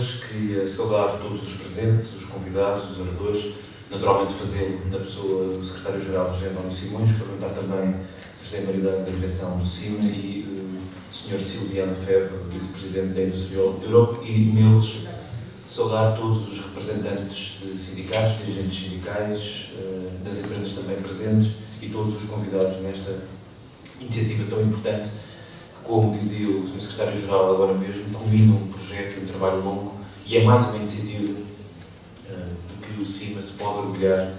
hoje. Queria saudar todos os presentes, os convidados, os oradores, naturalmente fazê-lo na pessoa do Secretário-Geral José António Simões, cumprimentar também José Maria da direção do CIMA e o Sr. Silviano Febvre, Vice-Presidente da Industrial Europe, e neles saudar todos os representantes de sindicatos, dirigentes sindicais, das empresas também presentes e todos os convidados nesta iniciativa tão importante que, como dizia o Sr. Secretário-Geral agora mesmo, culmina um projeto e um trabalho longo e é mais uma iniciativa de que o CIMA se pode orgulhar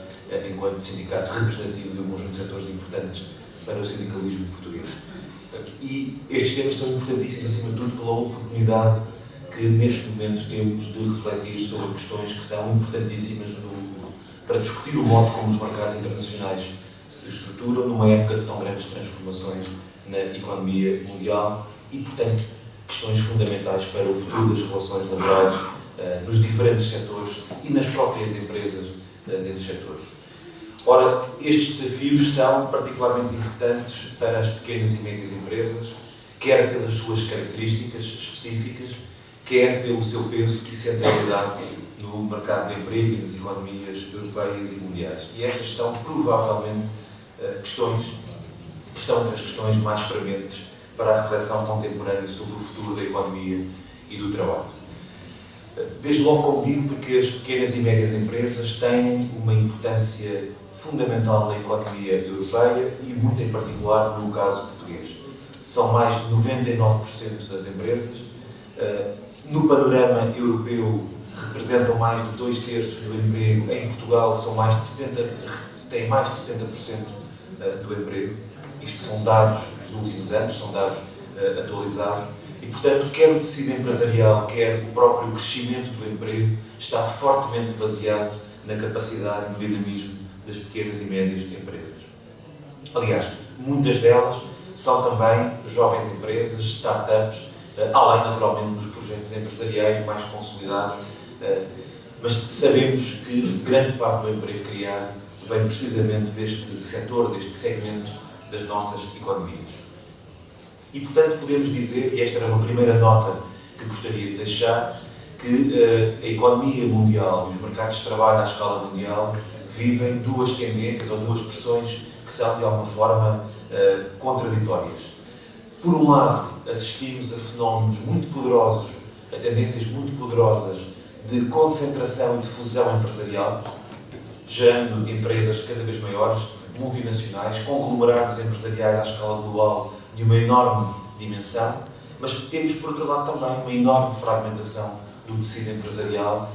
enquanto sindicato representativo de um conjunto de setores importantes para o sindicalismo português. E estes temas são importantíssimos, acima de tudo, pela oportunidade que neste momento temos de refletir sobre questões que são importantíssimas para discutir o modo como os mercados internacionais se estruturam numa época de tão grandes transformações na economia mundial e, portanto, questões fundamentais para o futuro das relações laborais nos diferentes setores e nas próprias empresas nesses setores. Ora, estes desafios são particularmente importantes para as pequenas e médias empresas, quer pelas suas características específicas, quer pelo seu peso e centralidade no mercado de emprego e nas economias europeias e mundiais. E estas são, provavelmente, questões que estão entre as questões mais prementes para a reflexão contemporânea sobre o futuro da economia e do trabalho. Desde logo, como digo, porque as pequenas e médias empresas têm uma importância fundamental na economia europeia e, muito em particular, no caso português. São mais de 99% das empresas. No panorama europeu, representam mais de 2/3 do emprego. Em Portugal, têm mais de 70% do emprego. Isto são dados dos últimos anos, são dados atualizados. E, portanto, quer o tecido empresarial, quer o próprio crescimento do emprego, está fortemente baseado na capacidade e no dinamismo das pequenas e médias empresas. Aliás, muitas delas são também jovens empresas, startups, além, naturalmente, dos projetos empresariais mais consolidados, mas sabemos que grande parte do emprego criado vem precisamente deste setor, deste segmento das nossas economias. E, portanto, podemos dizer, e esta era uma primeira nota que gostaria de deixar, que a economia mundial e os mercados de trabalho à escala mundial vivem duas tendências ou duas pressões que são, de alguma forma, contraditórias. Por um lado, assistimos a fenómenos muito poderosos, a tendências muito poderosas de concentração e de fusão empresarial, gerando empresas cada vez maiores, multinacionais, conglomerados empresariais à escala global de uma enorme dimensão, mas temos, por outro lado, também uma enorme fragmentação do tecido empresarial,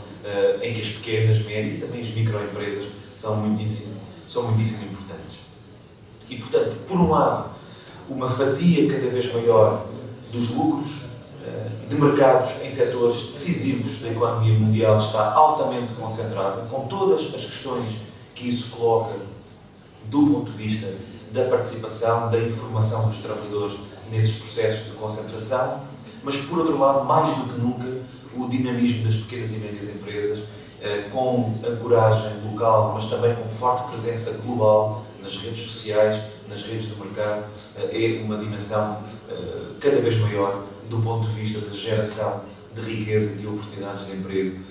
em que as pequenas, médias e também as microempresas são muitíssimo importantes. E, portanto, por um lado, uma fatia cada vez maior dos lucros de mercados em setores decisivos da economia mundial está altamente concentrada, com todas as questões que isso coloca do ponto de vista da participação, da informação dos trabalhadores nesses processos de concentração, mas, por outro lado, mais do que nunca, o dinamismo das pequenas e médias empresas, com ancoragem local, mas também com forte presença global nas redes sociais, nas redes do mercado, é uma dimensão cada vez maior do ponto de vista da geração de riqueza e de oportunidades de emprego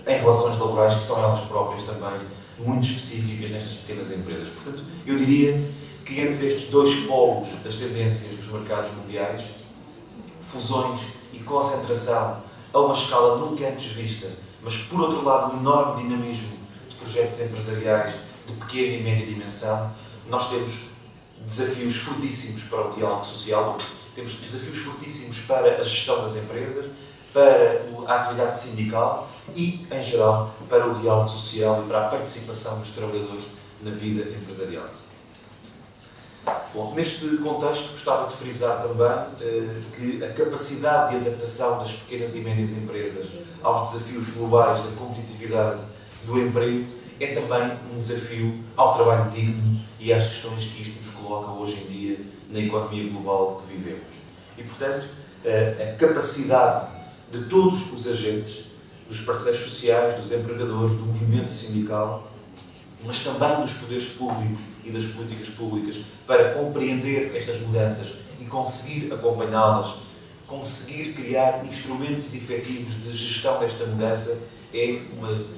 em relações laborais que são elas próprias também muito específicas nestas pequenas empresas. Portanto, eu diria que entre estes dois polos das tendências dos mercados mundiais, fusões e concentração a uma escala nunca antes vista, mas, por outro lado, um enorme dinamismo de projetos empresariais de pequena e média dimensão, nós temos desafios fortíssimos para o diálogo social, temos desafios fortíssimos para a gestão das empresas, para a atividade sindical e, em geral, para o diálogo social e para a participação dos trabalhadores na vida empresarial. Bom, neste contexto, gostava de frisar também que a capacidade de adaptação das pequenas e médias empresas aos desafios globais da competitividade do emprego é também um desafio ao trabalho digno e às questões que isto nos coloca hoje em dia na economia global que vivemos. E, portanto, a capacidade de todos os agentes, dos parceiros sociais, dos empregadores, do movimento sindical, mas também dos poderes públicos e das políticas públicas para compreender estas mudanças e conseguir acompanhá-las conseguir criar instrumentos efetivos de gestão desta mudança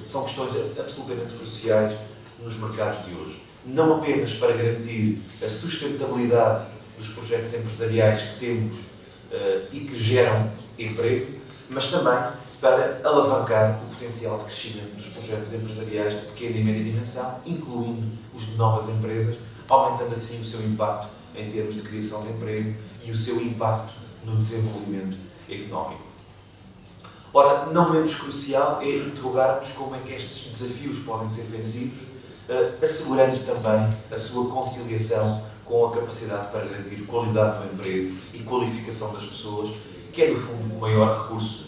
são questões absolutamente cruciais nos mercados de hoje. Não apenas para garantir a sustentabilidade dos projetos empresariais que temos e que geram emprego, mas também para alavancar o potencial de crescimento dos projetos empresariais de pequena e média dimensão, incluindo os de novas empresas, aumentando assim o seu impacto em termos de criação de emprego e o seu impacto no desenvolvimento económico. Ora, não menos crucial é interrogar-nos como é que estes desafios podem ser vencidos, assegurando também a sua conciliação com a capacidade para garantir qualidade no emprego e qualificação das pessoas, que é, no fundo, o maior recurso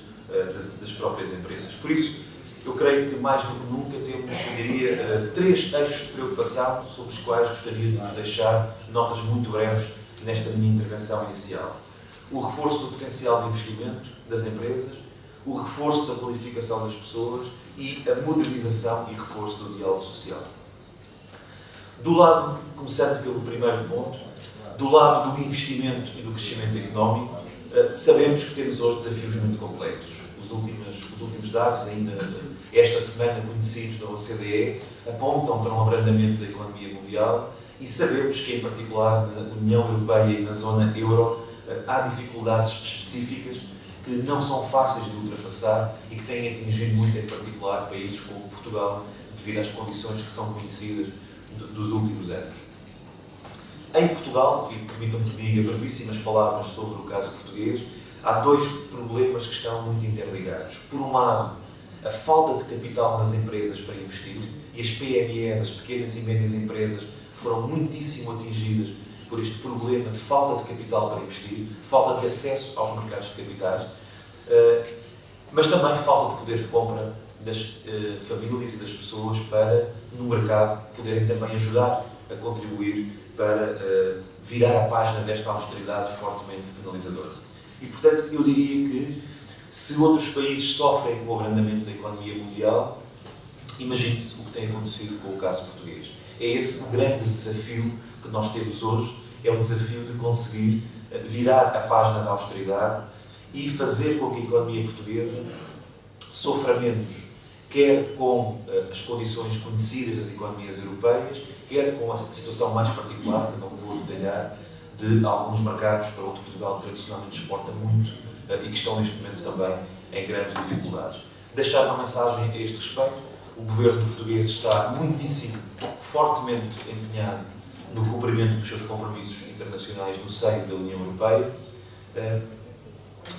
das próprias empresas. Por isso, eu creio que, mais do que nunca, temos, eu diria, 3 eixos de preocupação sobre os quais gostaria de vos deixar notas muito breves nesta minha intervenção inicial. O reforço do potencial de investimento das empresas, o reforço da qualificação das pessoas e a modernização e reforço do diálogo social. Do lado, começando pelo primeiro ponto, do lado do investimento e do crescimento económico, sabemos que temos hoje desafios muito complexos. Os últimos dados, ainda esta semana conhecidos da OCDE, apontam para um abrandamento da economia mundial e sabemos que, em particular, na União Europeia e na zona euro, há dificuldades específicas que não são fáceis de ultrapassar e que têm atingido muito, em particular, países como Portugal, devido às condições que são conhecidas dos últimos anos. Em Portugal, e permitam-me que diga brevíssimas palavras sobre o caso português, há 2 problemas que estão muito interligados. Por um lado, a falta de capital nas empresas para investir, e as PMEs, as pequenas e médias empresas, foram muitíssimo atingidas por este problema de falta de capital para investir, falta de acesso aos mercados de capitais, mas também falta de poder de compra das famílias e das pessoas para, no mercado, poderem também ajudar a contribuir para virar a página desta austeridade fortemente penalizadora. E, portanto, eu diria que, se outros países sofrem com o abrandamento da economia mundial, imagine-se o que tem acontecido com o caso português. É esse o grande desafio que nós temos hoje, é o desafio de conseguir virar a página da austeridade e fazer com que a economia portuguesa sofra menos, quer com as condições conhecidas das economias europeias, quer com a situação mais particular, que não vou detalhar, de alguns mercados para onde Portugal tradicionalmente exporta muito e que estão neste momento também em grandes dificuldades. Deixar uma mensagem a este respeito: o governo português está muitíssimo, fortemente empenhado no cumprimento dos seus compromissos internacionais no seio da União Europeia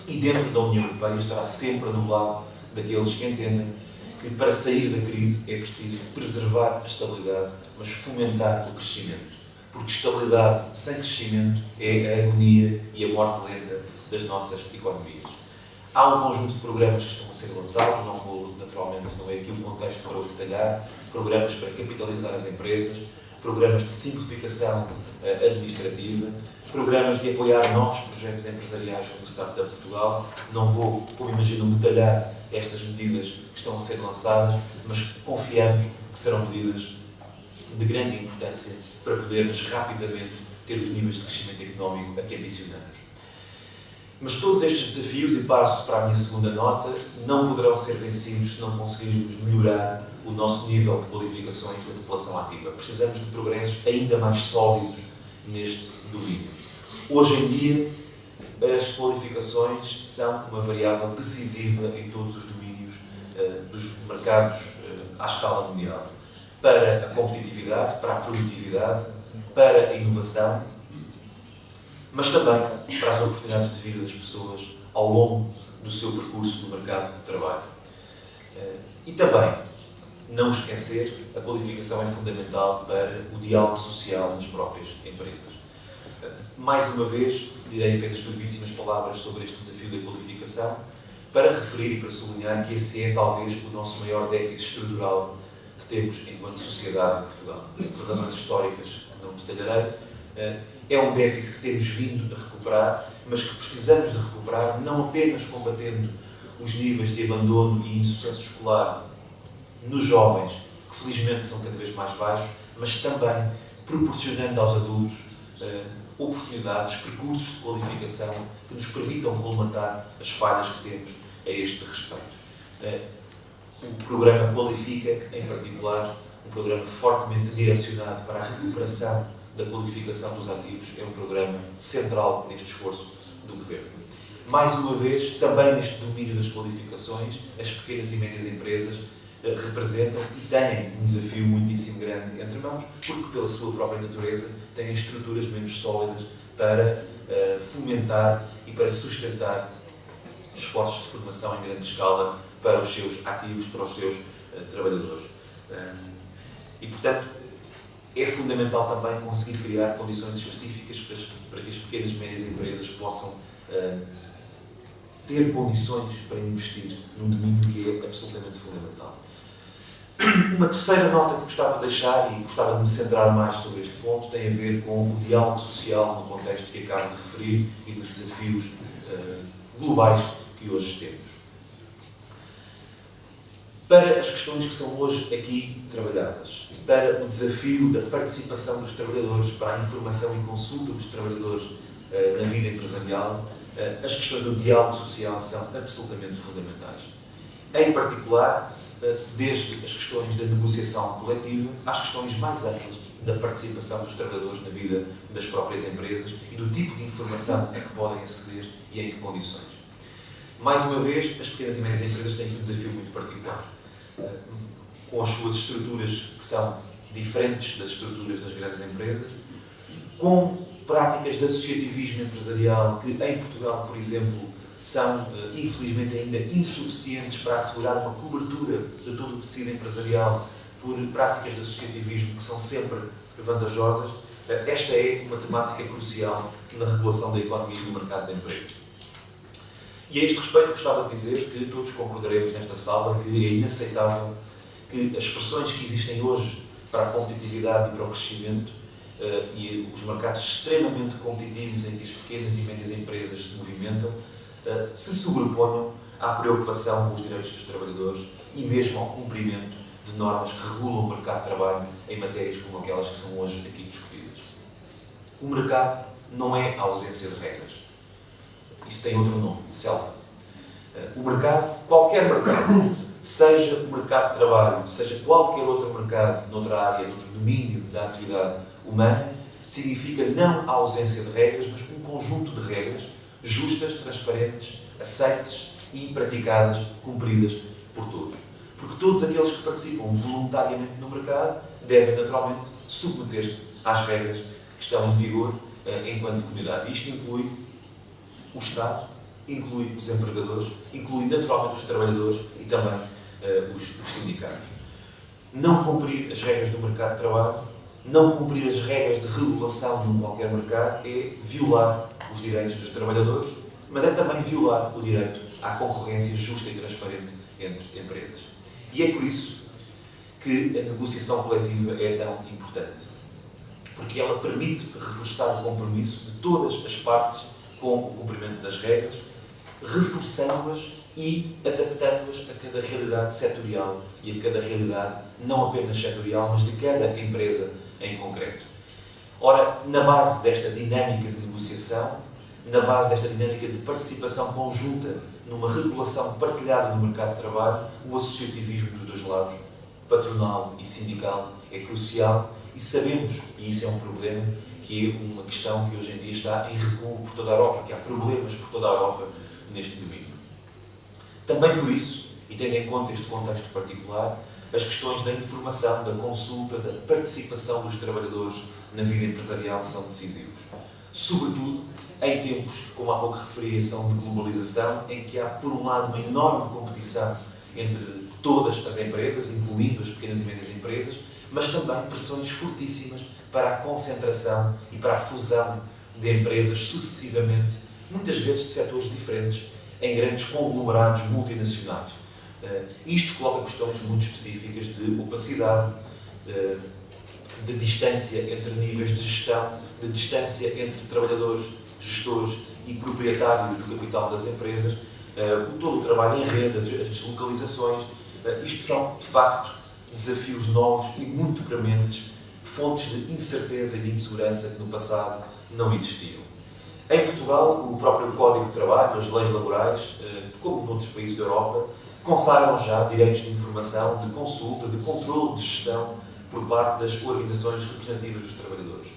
e dentro da União Europeia estará sempre do lado daqueles que entendem que para sair da crise é preciso preservar a estabilidade, mas fomentar o crescimento. Porque estabilidade sem crescimento é a agonia e a morte lenta das nossas economias. Há um conjunto de programas que estão a ser lançados, naturalmente não é aqui o contexto para os detalhar, programas para capitalizar as empresas, programas de simplificação administrativa, programas de apoiar novos projetos empresariais como o Startup Portugal. Não vou, como imaginam, detalhar estas medidas que estão a ser lançadas, mas confiamos que serão medidas de grande importância para podermos rapidamente ter os níveis de crescimento económico a que ambicionamos. Mas todos estes desafios, e passo para a minha segunda nota, não poderão ser vencidos se não conseguirmos melhorar o nosso nível de qualificações da população ativa. Precisamos de progressos ainda mais sólidos neste domínio. Hoje em dia, as qualificações são uma variável decisiva em todos os domínios dos mercados à escala mundial. Para a competitividade, para a produtividade, para a inovação, mas também para as oportunidades de vida das pessoas ao longo do seu percurso no mercado de trabalho. E também, não esquecer, a qualificação é fundamental para o diálogo social nas próprias empresas. Mais uma vez, direi apenas brevíssimas palavras sobre este desafio da qualificação, para referir e para sublinhar que esse é talvez o nosso maior déficit estrutural que temos enquanto sociedade em Portugal. Por razões históricas que não detalharei, é um déficit que temos vindo a recuperar, mas que precisamos de recuperar não apenas combatendo os níveis de abandono e insucesso escolar nos jovens, que felizmente são cada vez mais baixos, mas também proporcionando aos adultos oportunidades, percursos de qualificação que nos permitam colmatar as falhas que temos a este respeito. O programa Qualifica, em particular, um programa fortemente direcionado para a recuperação da qualificação dos ativos, é um programa central neste esforço do Governo. Mais uma vez, também neste domínio das qualificações, as pequenas e médias empresas representam e têm um desafio muitíssimo grande entre mãos, porque pela sua própria natureza têm estruturas menos sólidas para fomentar e para sustentar esforços de formação em grande escala para os seus ativos, para os seus trabalhadores. E, portanto, é fundamental também conseguir criar condições específicas para que as pequenas e médias empresas possam ter condições para investir num domínio que é absolutamente fundamental. Uma terceira nota que gostava de deixar, e gostava de me centrar mais sobre este ponto, tem a ver com o diálogo social no contexto que acabo de referir e dos desafios globais que hoje temos. Para as questões que são hoje aqui trabalhadas, para o desafio da participação dos trabalhadores, para a informação e consulta dos trabalhadores na vida empresarial, as questões do diálogo social são absolutamente fundamentais. Em particular, desde as questões da negociação coletiva às questões mais amplas da participação dos trabalhadores na vida das próprias empresas e do tipo de informação a que podem aceder e em que condições. Mais uma vez, as pequenas e médias empresas têm um desafio muito particular, com as suas estruturas que são diferentes das estruturas das grandes empresas, com práticas de associativismo empresarial que, em Portugal, por exemplo, são, infelizmente, ainda insuficientes para assegurar uma cobertura de todo o tecido empresarial por práticas de associativismo que são sempre vantajosas. Esta é uma temática crucial na regulação da economia e do mercado de emprego. E a este respeito gostava de dizer que todos concordaremos nesta sala que é inaceitável que as pressões que existem hoje para a competitividade e para o crescimento e os mercados extremamente competitivos em que as pequenas e médias empresas se movimentam se sobreponham à preocupação com os direitos dos trabalhadores e mesmo ao cumprimento de normas que regulam o mercado de trabalho em matérias como aquelas que são hoje aqui discutidas. O mercado não é a ausência de regras. Isso tem outro nome, selva. O mercado, qualquer mercado, seja o mercado de trabalho, seja qualquer outro mercado, noutra área, noutro domínio da atividade humana, significa não a ausência de regras, mas um conjunto de regras justas, transparentes, aceites e praticadas, cumpridas por todos. Porque todos aqueles que participam voluntariamente no mercado devem, naturalmente, submeter-se às regras que estão em vigor enquanto comunidade. Isto inclui o Estado, inclui os empregadores, inclui, naturalmente, os trabalhadores e também os sindicatos. Não cumprir as regras do mercado de trabalho, não cumprir as regras de regulação de um qualquer mercado é violar os direitos dos trabalhadores, mas é também violar o direito à concorrência justa e transparente entre empresas. E é por isso que a negociação coletiva é tão importante. Porque ela permite reforçar o compromisso de todas as partes com o cumprimento das regras, reforçando-as e adaptando-as a cada realidade setorial e a cada realidade não apenas setorial, mas de cada empresa em concreto. Ora, na base desta dinâmica de negociação, na base desta dinâmica de participação conjunta numa regulação partilhada no mercado de trabalho, o associativismo dos dois lados, patronal e sindical, é crucial e sabemos, e isso é um problema, que é uma questão que hoje em dia está em recuo por toda a Europa, que há problemas por toda a Europa neste domínio. Também por isso, e tendo em conta este contexto particular, as questões da informação, da consulta, da participação dos trabalhadores na vida empresarial são decisivos. Sobretudo em tempos que, como há pouco referia, são de globalização, em que há, por um lado, uma enorme competição entre todas as empresas, incluindo as pequenas e médias empresas, mas também pressões fortíssimas para a concentração e para a fusão de empresas sucessivamente, muitas vezes de setores diferentes, em grandes conglomerados multinacionais. Isto coloca questões muito específicas de opacidade, de distância entre níveis de gestão, de distância entre trabalhadores, gestores e proprietários do capital das empresas, todo o trabalho em rede, as deslocalizações. Isto são, de facto, desafios novos e muito prementes, fontes de incerteza e de insegurança que no passado não existiam. Em Portugal, o próprio Código de Trabalho, as leis laborais, como noutros países da Europa, consagram já direitos de informação, de consulta, de controle de gestão por parte das organizações representativas dos trabalhadores,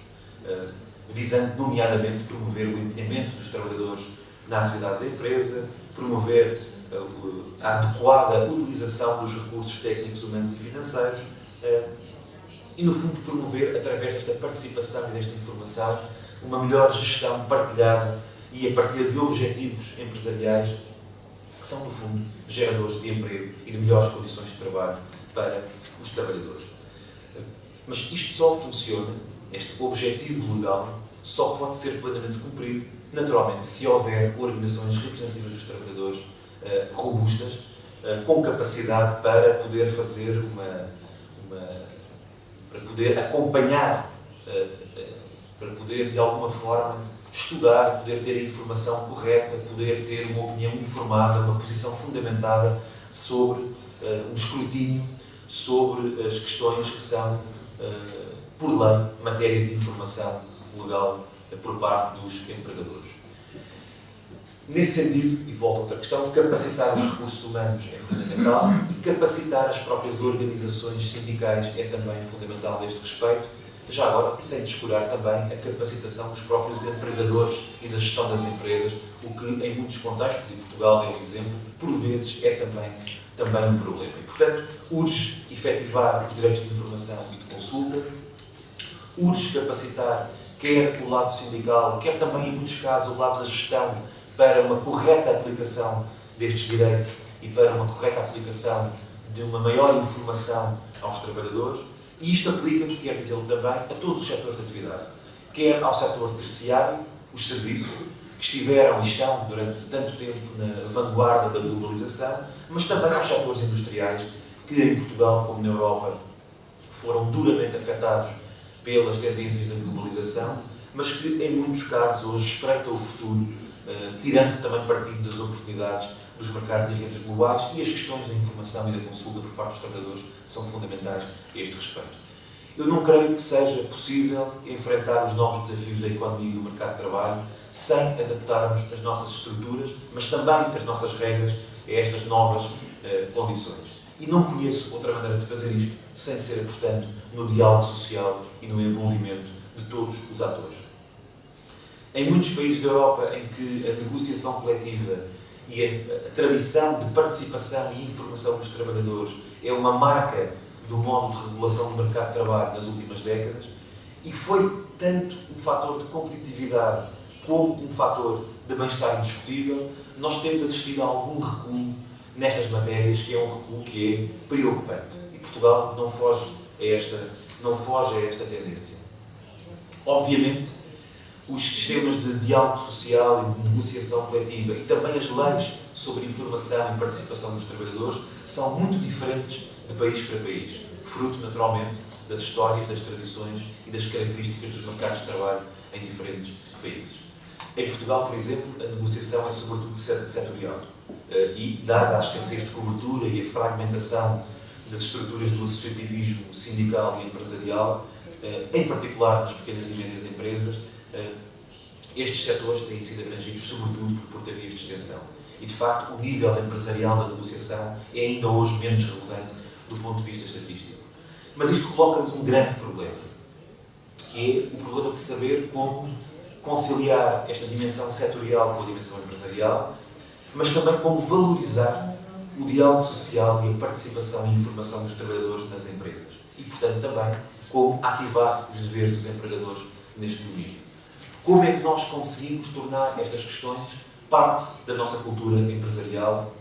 visando, nomeadamente, promover o empenhamento dos trabalhadores na atividade da empresa, promover a adequada utilização dos recursos técnicos, humanos e financeiros e, no fundo, promover, através desta participação e desta informação, uma melhor gestão partilhada e a partilha de objetivos empresariais que são, no fundo, geradores de emprego e de melhores condições de trabalho para os trabalhadores. Mas isto só funciona, este objetivo legal, só pode ser plenamente cumprido, naturalmente, se houver organizações representativas dos trabalhadores robustas, com capacidade para poder fazer para poder acompanhar, para poder, de alguma forma, estudar, poder ter a informação correta, poder ter uma opinião informada, uma posição fundamentada sobre um escrutínio, sobre as questões que são, por lei, matéria de informação legal por parte dos empregadores. Nesse sentido, e volto a outra questão, capacitar os recursos humanos é fundamental e capacitar as próprias organizações sindicais é também fundamental neste respeito, já agora, sem descurar também a capacitação dos próprios empregadores e da gestão das empresas, o que em muitos contextos, e Portugal é um exemplo, por vezes é também um problema. E, portanto, urge efetivar os direitos de informação e de consulta, urge capacitar quer o lado sindical, quer também, em muitos casos, o lado da gestão, para uma correta aplicação destes direitos e para uma correta aplicação de uma maior informação aos trabalhadores. E isto aplica-se, quer dizê-lo também, a todos os setores de atividade. Quer ao setor terciário, os serviços, que estiveram e estão durante tanto tempo na vanguarda da globalização, mas também aos setores industriais, que em Portugal, como na Europa, foram duramente afetados pelas tendências da globalização, mas que em muitos casos hoje espreitam o futuro, tirando também partido das oportunidades dos mercados e redes globais, e as questões da informação e da consulta por parte dos trabalhadores são fundamentais a este respeito. Eu não creio que seja possível enfrentar os novos desafios da economia e do mercado de trabalho sem adaptarmos as nossas estruturas, mas também as nossas regras a estas novas condições. E não conheço outra maneira de fazer isto sem ser apostando no diálogo social e no envolvimento de todos os atores. Em muitos países da Europa em que a negociação coletiva e a tradição de participação e informação dos trabalhadores é uma marca do modo de regulação do mercado de trabalho nas últimas décadas, e foi tanto um fator de competitividade como um fator de bem-estar indiscutível, nós temos assistido a algum recuo nestas matérias, que é um recuo que é preocupante. E Portugal não foge a esta tendência. Obviamente, os sistemas de diálogo social e de negociação coletiva e também as leis sobre informação e participação dos trabalhadores são muito diferentes de país para país, fruto, naturalmente, das histórias, das tradições e das características dos mercados de trabalho em diferentes países. Em Portugal, por exemplo, a negociação é sobretudo setorial e, dada a escassez de cobertura e a fragmentação das estruturas do associativismo sindical e empresarial, em particular nas pequenas e médias empresas, estes setores têm sido abrangidos sobretudo por portarias de extensão. E, de facto, o nível empresarial da negociação é ainda hoje menos relevante do ponto de vista estatístico. Mas isto coloca-nos um grande problema, que é o problema de saber como conciliar esta dimensão setorial com a dimensão empresarial, mas também como valorizar o diálogo social e a participação e informação dos trabalhadores nas empresas. E, portanto, também como ativar os deveres dos empregadores neste domínio. Como é que nós conseguimos tornar estas questões parte da nossa cultura empresarial,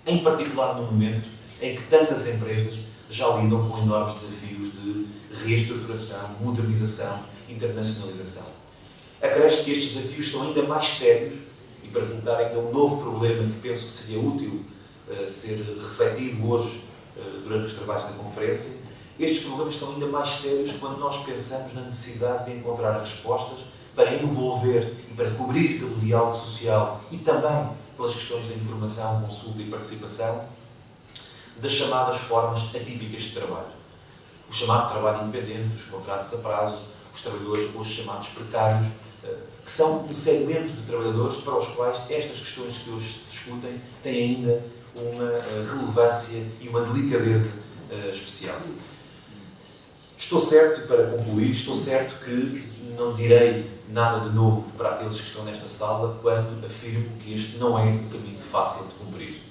em particular no momento em que tantas empresas já lidam com enormes desafios de reestruturação, modernização, internacionalização. Acresce que estes desafios são ainda mais sérios, e para colocar ainda um novo problema que penso que seria útil ser refletido hoje durante os trabalhos da conferência, estes problemas são ainda mais sérios quando nós pensamos na necessidade de encontrar respostas para envolver e para cobrir pelo diálogo social e também pelas questões da informação, consulta e participação das chamadas formas atípicas de trabalho. O chamado trabalho independente, os contratos a prazo, os trabalhadores hoje chamados precários, que são um segmento de trabalhadores para os quais estas questões que hoje se discutem têm ainda uma relevância e uma delicadeza especial. Estou certo, para concluir, estou certo que não direi nada de novo para aqueles que estão nesta sala quando afirmo que este não é um caminho fácil de cumprir.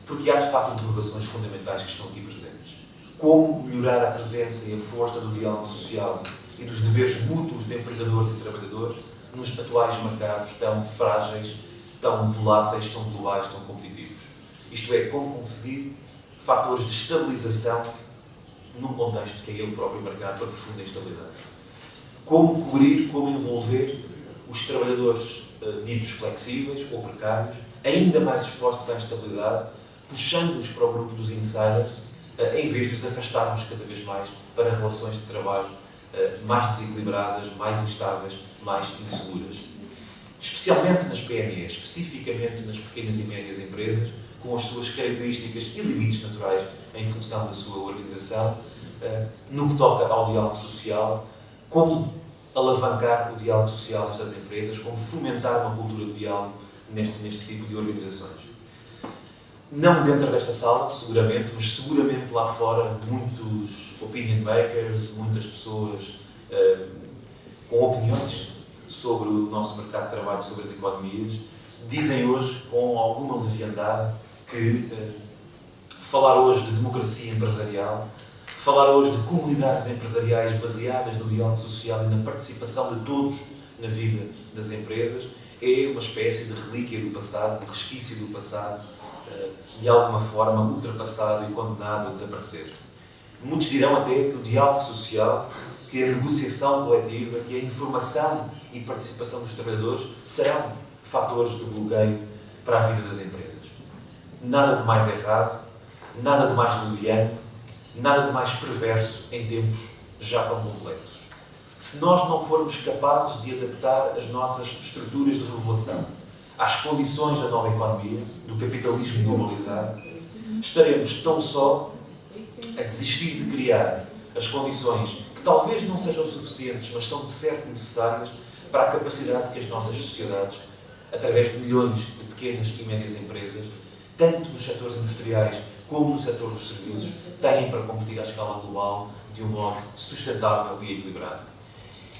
Porque há, de facto, interrogações fundamentais que estão aqui presentes. Como melhorar a presença e a força do diálogo social e dos deveres mútuos de empregadores e trabalhadores nos atuais mercados tão frágeis, tão voláteis, tão globais, tão competitivos. Isto é, como conseguir fatores de estabilização num contexto que é ele próprio marcado pela profunda instabilidade. Como cobrir, como envolver os trabalhadores ditos flexíveis ou precários, ainda mais expostos à instabilidade, puxando-os para o grupo dos insiders, em vez de os afastarmos cada vez mais para relações de trabalho mais desequilibradas, mais instáveis, mais inseguras. Especialmente nas PMEs, especificamente nas pequenas e médias empresas, com as suas características e limites naturais em função da sua organização, no que toca ao diálogo social, como alavancar o diálogo social nestas empresas, como fomentar uma cultura de diálogo neste tipo de organizações. Não dentro desta sala, seguramente, mas seguramente lá fora, muitos opinion makers, muitas pessoas com opiniões sobre o nosso mercado de trabalho, sobre as economias, dizem hoje, com alguma leviandade, que falar hoje de democracia empresarial, falar hoje de comunidades empresariais baseadas no diálogo social e na participação de todos na vida das empresas, é uma espécie de relíquia do passado, de resquício do passado, de alguma forma ultrapassado e condenado a desaparecer. Muitos dirão até que o diálogo social, que a negociação coletiva, que a informação e participação dos trabalhadores serão fatores de bloqueio para a vida das empresas. Nada de mais errado, nada de mais leviano, nada de mais perverso em tempos já tão complexos. Se nós não formos capazes de adaptar as nossas estruturas de regulação às condições da nova economia, do capitalismo globalizado, estaremos tão só a desistir de criar as condições que talvez não sejam suficientes, mas são de certo necessárias para a capacidade que as nossas sociedades, através de milhões de pequenas e médias empresas, tanto nos setores industriais como no setor dos serviços, têm para competir à escala global de um modo sustentável e equilibrado.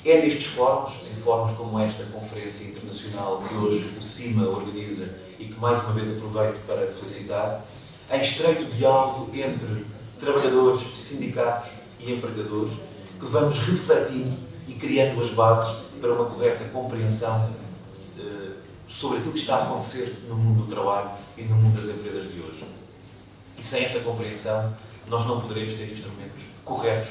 É nestes fóruns, em fóruns como esta Conferência Internacional que hoje o CIMA organiza e que mais uma vez aproveito para felicitar, em estreito diálogo entre trabalhadores, sindicatos e empregadores, que vamos refletindo e criando as bases para uma correta compreensão sobre aquilo que está a acontecer no mundo do trabalho e no mundo das empresas de hoje. E sem essa compreensão, nós não poderemos ter instrumentos corretos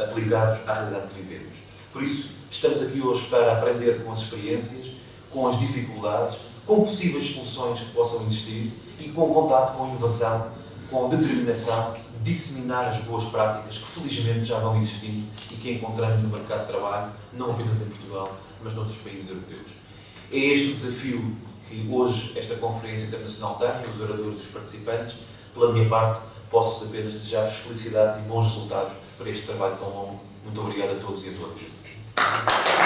aplicados à realidade que vivemos. Por isso, estamos aqui hoje para aprender com as experiências, com as dificuldades, com possíveis soluções que possam existir e com vontade, com inovação, com determinação, disseminar as boas práticas que felizmente já vão existindo e que encontramos no mercado de trabalho, não apenas em Portugal, mas noutros países europeus. É este o desafio que hoje esta Conferência Internacional tem, os oradores e os participantes. Pela minha parte, posso apenas desejar-vos felicidades e bons resultados para este trabalho tão longo. Muito obrigado a todos e a todas.